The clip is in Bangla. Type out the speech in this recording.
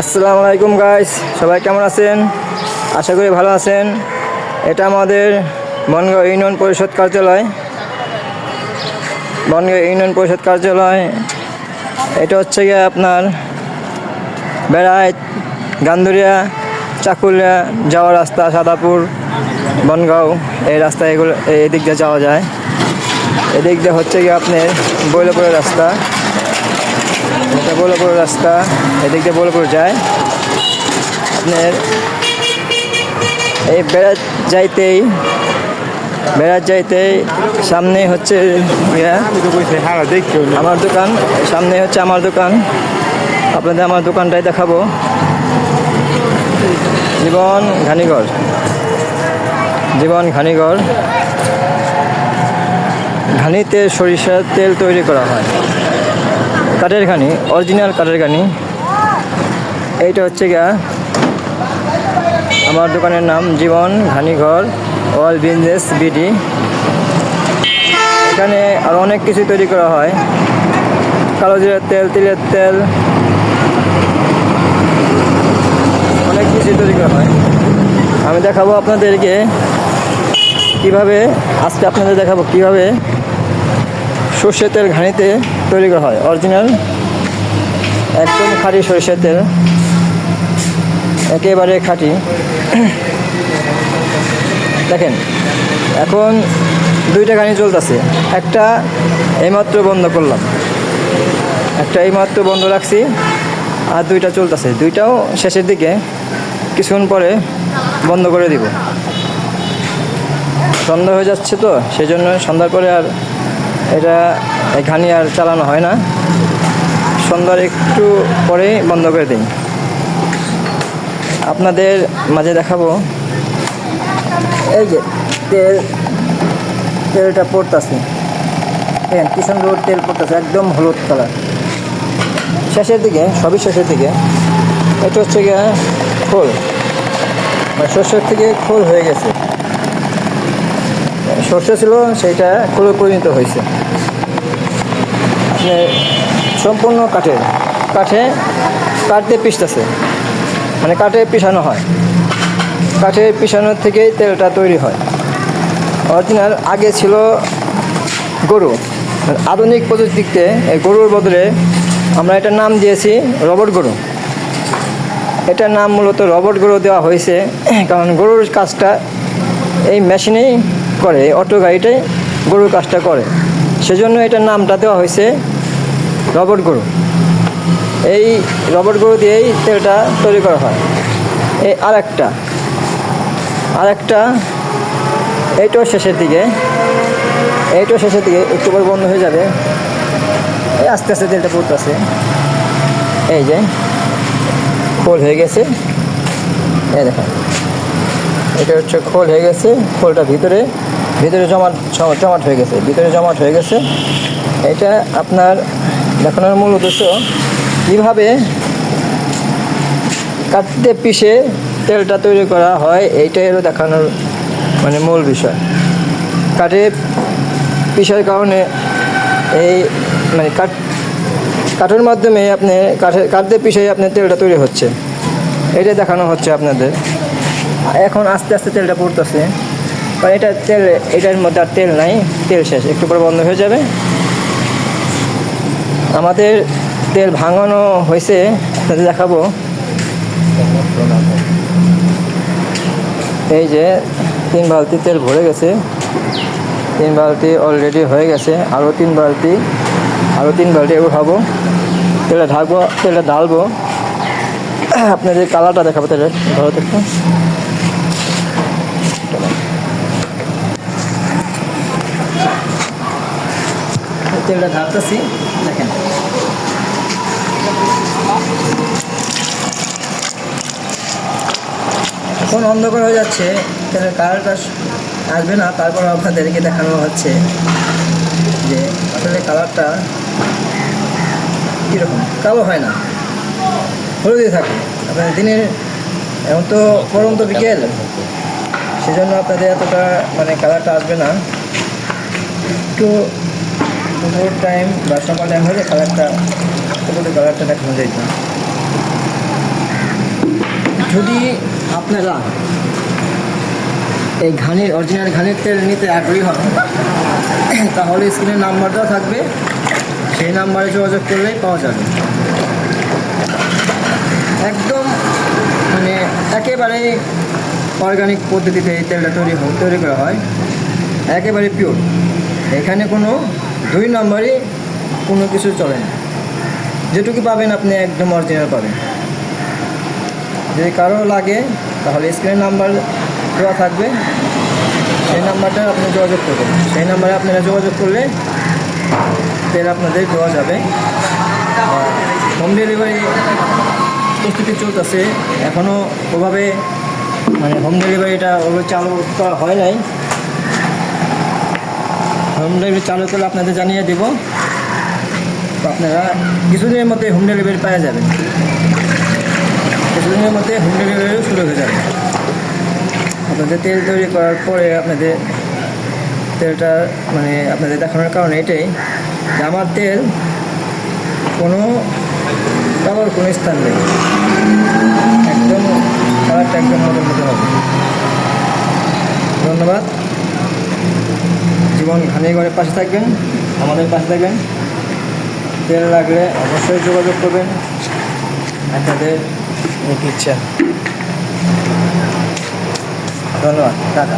আসসালামু আলাইকুম গাইস, সবাই কেমন আছেন? আশা করি ভালো আছেন। এটা আমাদের বনগাঁও ইউনিয়ন পরিষদ কার্যালয়। এটা হচ্ছে গিয়ে আপনার বেড়াইত, গান্দুরিয়া, চাকুলিয়া যাওয়ার রাস্তা, সাদাপুর, বনগাঁও এই রাস্তা, এগুলো এদিক দিয়ে যাওয়া যায়। এদিক দিয়ে হচ্ছে গিয়ে আপনার বৈলপুরের রাস্তা, এটা বৈলপুরের রাস্তা, এদিক দিয়ে বৈলপুর যায়। আপনার এই বেড়াত যাইতেই সামনে হচ্ছে আমার দোকান, সামনে হচ্ছে আমার দোকান। আপনাদের আমার দোকানটাই দেখাবো। জীবন ঘানিঘর। ঘানিতে সরিষার তেল তৈরি করা হয়, কাঠের ঘানি, অরিজিনাল কাঠের ঘানি। এইটা হচ্ছে গিয়া আমার দোকানের নাম, জীবন ঘানিঘর অল বিজনেস বিডি। এখানে আর অনেক কিছু তৈরি করা হয়, কালো জিরার তেল, তিলের তেল, অনেক কিছু তৈরি করা হয়। আমি দেখাবো আপনাদেরকে কিভাবে সর্ষের তেল ঘানিতে তৈরি করা হয়। অরিজিনাল একদম খাঁটি সর্ষের তেল, একেবারে খাঁটি। দেখেন, এখন দুইটা ঘানি চলতেছে, একটা এইমাত্র বন্ধ করলাম, একটা এইমাত্র বন্ধ রাখছি, আর দুইটা চলতেছে। দুইটাও শেষের দিকে, কিছুক্ষণ পরে বন্ধ করে দিব। সন্ধ্যা হয়ে যাচ্ছে তো, সেই জন্য সন্ধ্যার পরে আর এটা এই ঘানি আর চালানো হয় না, সন্ধ্যার একটু পরেই বন্ধ করে দিই। আপনাদের মাঝে দেখাবো এই যে তেলটা পড়তেছে, দেখেন কিষান রোড তেল পড়তেছে, একদম হলুদ কালার। শেষের দিকে, সবই শেষের দিকে। এটা হচ্ছে গিয়ে খোল, মানে সর্ষের থেকে খোল হয়ে গেছে। সর্ষে ছিল, সেইটা খোলে পরিণত হয়েছে। আপনি সম্পূর্ণ কাঠ দিয়ে পিষতেছে, মানে কাঠে পিষানো হয়, কাঠের পিষানোর থেকেই তেলটা তৈরি হয়। অরিজিনাল আগে ছিল গরু, আধুনিক প্রযুক্তিতে এই গরুর বদলে আমরা এটার নাম দিয়েছি রবট গরু। এটার নাম মূলত রবট গরু দেওয়া হয়েছে, কারণ গরুর কাজটা এই মেশিনেই করে, এই অটো গাড়িটাই গরুর কাজটা করে, সেজন্য এটার নামটা দেওয়া হয়েছে রবট গরু। এই রবট গরু দিয়েই তেলটা তৈরি করা হয়। এই আরেকটা এইটাও শেষের দিকে, একটু পর বন্ধ হয়ে যাবে। এই আস্তে আস্তে তেলটা পড়তেছে, এই যে খোল হয়ে গেছে, এই দেখেন, এটা হচ্ছে খোল হয়ে গেছে। খোলটা ভিতরে জমাট হয়ে গেছে। এটা আপনার দেখানোর মূল উদ্দেশ্য কীভাবে কাটতে পিষে তেলটা তৈরি করা হয়, এইটাই হলো দেখানোর মানে মূল বিষয়। কাঠে পিষার কারণে এই মানে কাঠের মাধ্যমে আপনি কাঠ দিয়ে পিষে আপনার তেলটা তৈরি হচ্ছে, এইটাই দেখানো হচ্ছে আপনাদের। এখন আস্তে আস্তে তেলটা পড়তেছে, কারণ এটার মধ্যে আর তেল নাই, তেল শেষ, একটু পরে বন্ধ হয়ে যাবে। আমাদের তেল ভাঙানো হয়েছে, আপনাদের দেখাবো। এই যে 3 বালতি তেল ভরে গেছে, 3 বালতি অলরেডি হয়ে গেছে, আরও 3 বালতি উঠাবো, তেলটা ঢালবো। আপনাদের কালারটা দেখাবো তেলের, ধরো দেখুন। তেলটা ঢালতেছি, দেখেন এখন অন্ধকার হয়ে যাচ্ছে, তেলের কালারটা আসবে না, তারপর আপনাদেরকে দেখানো হচ্ছে যে আসলে কালারটা কীরকম। কালো হয় না, হলুদই থাকে। আপনার দিনের, এখন তো পরন্ত বিকেল, সেজন্য আপনাদের এতটা মানে কালারটা আসবে না। একটু দুপুর টাইম বা সকাল টাইম হলে কালারটা দেখানো যেত। যদি আপনারা এই অরিজিনাল ঘানির তেল নিতে আগ্রহী হন, তাহলে স্ক্রিনে নাম্বার দেওয়া থাকবে, সেই নাম্বারে যোগাযোগ করলেই পাওয়া যাবে। একদম মানে একেবারেই অর্গানিক পদ্ধতিতে এই তেলটা তৈরি করা হয়, একেবারে পিওর। এখানে কোনো 2 নম্বরই কোনো কিছু চলে না। যেটুকু পাবেন আপনি একদম অরিজিনাল পাবেন। যদি কারো লাগে তাহলে স্ক্রিনে নাম্বার দেওয়া থাকবে, সেই নাম্বারটা আপনি যোগাযোগ করবেন। সেই নাম্বারে আপনারা যোগাযোগ করলে তেল আপনাদের দেওয়া যাবে। হোম ডেলিভারি প্রস্তুতি চলতেছে, এখনও ওভাবে মানে হোম ডেলিভারিটা ওভাবে চালু করা হয় নাই। হোম ডেলিভারি চালু করলে আপনাদের জানিয়ে দেব। তো আপনারা কিছুদিনের মধ্যে হোম ডেলিভারি পাওয়া যাবেন, কিছুদিনের মধ্যে হোম ডেলিভারিও শুরু হয়ে যাবে। আপনাদের তেল তৈরি করার পরে আপনাদের তেলটা মানে আপনাদের দেখানোর কারণ এটাই যে আমার তেল কোনো কালার কোনো স্থান নেই, একদম কালারটা একদম মনের মতো হবে। ধন্যবাদ। জীবন ঘানিঘরের পাশে থাকবেন, আমাদের পাশে থাকবেন। তেল লাগলে অবশ্যই যোগাযোগ করবেন, আপনাদের ইচ্ছা। ধন্যবাদ, টাটা।